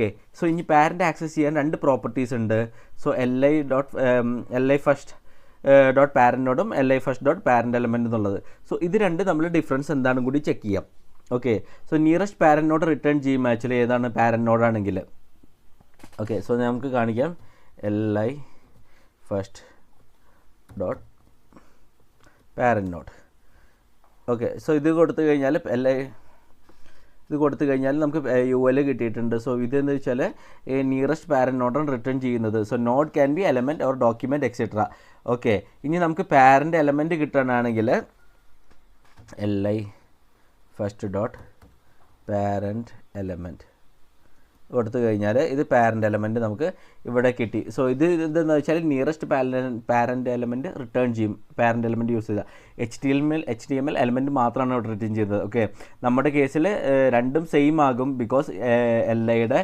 Okay. So ഇനി parent access ചെയ്യാൻ 2 properties ഉണ്ട്. സോ li ഫസ്റ്റ് ഡോട്ട് പാരൻറ്റോടും li first dot parent element എന്നുള്ളത്. സോ ഇത് രണ്ട് നമ്മൾ ഡിഫറൻസ് എന്താണെന്ന് കൂടി ചെക്ക് ചെയ്യാം. Okay. So nearest parent node return ചെയ്യും ആക്ച്വലി ഏതാണ് പാരൻ്റ് നോഡാണെങ്കിൽ. ഓക്കെ. സോ നമുക്ക് കാണിക്കാം li first dot parent node. Okay. So ഇത് കൊടുത്തു കഴിഞ്ഞാൽ നമുക്ക് UL കിട്ടിയിട്ടുണ്ട്. സോ ഇതെന്ന് വെച്ചാൽ നിയറസ്റ്റ് പാരൻ്റ് നോഡാണ് റിട്ടേൺ ചെയ്യുന്നത്. So node can be element or document etcetera. Okay. ഇനി നമുക്ക് പാരൻ്റ് എലമെൻറ്റ് കിട്ടണമെങ്കിൽ li first dot parent element കൊടുത്തു കഴിഞ്ഞാൽ ഇത് പാരൻ്റ് എലമെൻറ്റ് നമുക്ക് ഇവിടെ കിട്ടി. സോ ഇത് എന്താണെന്ന് വെച്ചാൽ നിയറസ്റ്റ് പാരൻ്റ് എലമെൻറ്റ് റിട്ടേൺ ചെയ്യും. പാരൻ്റ് എലമെൻറ്റ് യൂസ് ചെയ്താൽ HTML എലമെൻറ്റ് മാത്രമാണ് ഇവിടെ റിട്ടേൺ ചെയ്തത്. ഓക്കെ. നമ്മുടെ കേസിൽ രണ്ടും സെയിം ആകും ബിക്കോസ് liയുടെ